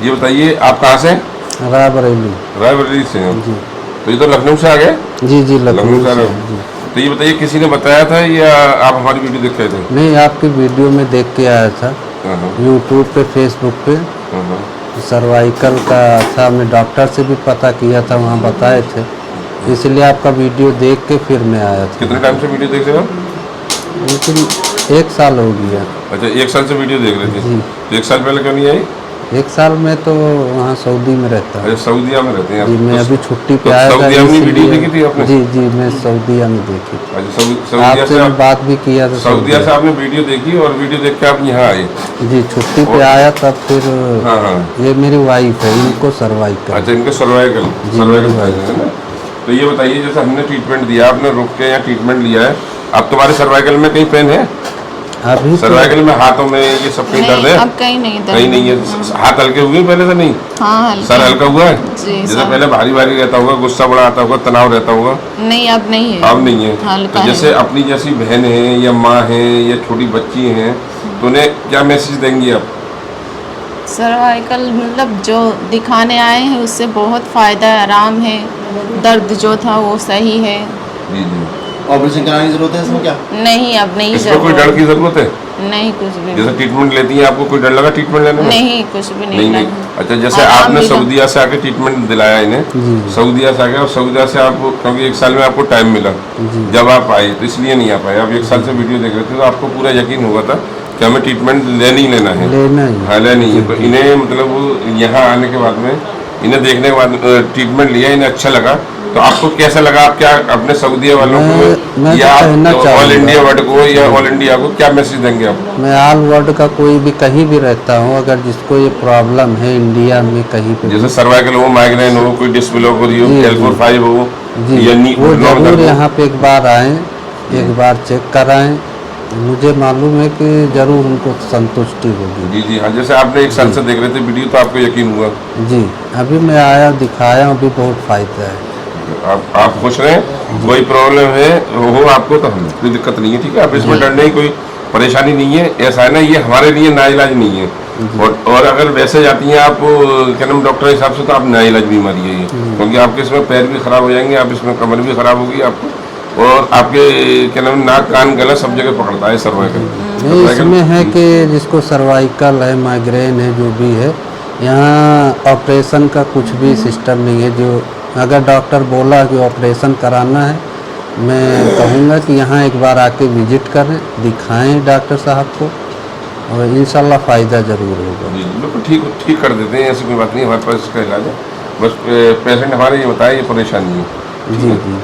ये बताइए आप कहाँ से? रायबरेली। रायबरेली से हैं जी तो ये तो लखनऊ से आ गए? जी जी, लखनऊ से आ से रहे जी। हो। तो ये बताइए किसी ने बताया था या आप हमारी वीडियो देख रहे थे? नहीं, आपकी वीडियो में देख के आया था, हाँ हाँ यूट्यूब पे, फेसबुक पे। हाँ हाँ। सर्वाइकल का था, हमने डॉक्टर से भी पता किया था, वहाँ बताए थे, इसलिए आपका वीडियो देख के फिर मैं आया था। कितने टाइम से वीडियो देख रहे हो? लेकिन 1 साल हो गया। अच्छा 1 साल से वीडियो देख रहे थे। जी। तो 1 साल पहले क्यों नहीं आई? 1 साल में तो वहाँ सऊदी में रहता हूँ। अच्छा सऊदीया में रहते हैं आप? जी, मैं तो अभी छुट्टी पे तो आया था, सऊदीया में वीडियो इसलिए। देखी थी आपने? जी जी, मैं सऊदीया में देखी थी। अच्छा सऊदीया आपसे से मैं बात भी किया था। सऊदीया से आपने वीडियो देखी और वीडियो देख के आप यहाँ आए? जी, छुट्टी पे आया तब फिर। हाँ हाँ। ये मेरी वाइफ है, इनको सर्वाइकल। अच्छा इनके सर्वाइकल जी, है ना। तो ये बताइए जैसे हमने ट्रीटमेंट दिया, आपने रुक के या ट्रीटमेंट लिया है, अब तुम्हारे सर्वाइकल में कहीं पेन है? अभी सर्वाइकल में हाथों में ये सब कहीं दर्द है? अब कहीं नहीं दर्द। कहीं नहीं है। हाथ हल्के हुए हैं पहले से? नहीं। हाँ हल्का। सर हल्का हुआ है? जी, जैसे सर। पहले भारी भारी रहता होगा, गुस्सा बड़ा आता होगा, तनाव रहता होगा? नहीं अब नहीं है। अब नहीं है। हल्का तो जैसे है। अपनी जैसी बहन है या माँ है या छोटी बच्ची हैं तो उन्हें क्या मैसेज देंगी आप? सर्वाइकल मतलब जो दिखाने आए हैं उससे बहुत फ़ायदा है, आराम है, दर्द जो था वो सही है। जी जी। ऑपरेशन कराने की जरूरत है इसमें क्या? नहीं अब नहीं इसमें कोई डर की जरूरत है? नहीं कुछ भी जैसे ट्रीटमेंट लेती हैं आपको कोई डर लगा ट्रीटमेंट लेने में? नहीं, कुछ भी नहीं नहीं। लगा। अच्छा जैसे आराम आपने भी लगा। सऊदीया से आके ट्रीटमेंट दिलाया इन्हें, सऊदीया से आके, और सऊदीया से आप क्योंकि 1 साल में आपको टाइम मिला जब आप आए तो इसलिए नहीं आ पाए। आप 1 साल से वीडियो देख रहे थे तो आपको पूरा यकीन हुआ था कि हमें ट्रीटमेंट लेना ही लेना है। लेना ही। हाँ लेना ही है। तो इन्हें मतलब यहाँ आने के बाद में, इन्हें देखने के बाद ट्रीटमेंट लिया, इन्हें अच्छा लगा, तो आपको कैसा लगा? आप क्या अपने सऊदीया वालों को मैं या तो कहना ऑल चाहूँगा। इंडिया वर्ल्ड को या ऑल इंडिया को क्या मैसेज देंगे आप? मैं ऑल वर्ल्ड का कोई भी कहीं भी रहता हूँ, अगर जिसको ये प्रॉब्लम है इंडिया में कहीं पे, जैसे सर्वाइकल हो, माइग्रेन हो, कोई डिस्क ब्लॉक हो रही हो, जी, L4-5 हो जी, या नी वो नॉर्मल जरूर हो। यहाँ पे एक बार आएँ, एक बार चेक कराएं। मुझे मालूम है कि जरूर उनको संतुष्टि होगी। जी जी हाँ। जैसे आपने 1 साल से देख रहे थे वीडियो तो आपको यकीन हुआ? जी, अभी मैं आया, दिखाया, अभी बहुत फायदा है। आप खुश रहें, कोई प्रॉब्लम है हो आपको तो हमें कोई दिक्कत नहीं है, ठीक है? आप इसमें डरने की कोई परेशानी नहीं है। ऐसा है ना, ये हमारे लिए नाइलाज नहीं है। और अगर वैसे जाती हैं आप क्या नाम डॉक्टर के हिसाब से तो आप नाइलाज बीमारी है ये, क्योंकि आपके इसमें पैर भी खराब हो जाएंगे, आप इसमें कमर भी खराब होगी आपको, और आपके क्या नाम नाक कान गला सब जगह पकड़ता है सर्वाइकल। इसमें है कि जिसको सर्वाइकल है, माइग्रेन है, जो भी है, यहाँ ऑपरेशन का कुछ भी सिस्टम नहीं है। जो अगर डॉक्टर बोला कि ऑपरेशन कराना है, मैं कहूँगा कि यहाँ एक बार आके विजिट करें, दिखाएं डॉक्टर साहब को, और इंशाल्लाह फ़ायदा ज़रूर होगा। जी बिल्कुल ठीक कर देते हैं, ऐसी कोई बात नहीं, हमारे पास इसका इलाज है। बस पेशेंट हमारे ये बताए ये परेशानी है। जी जी।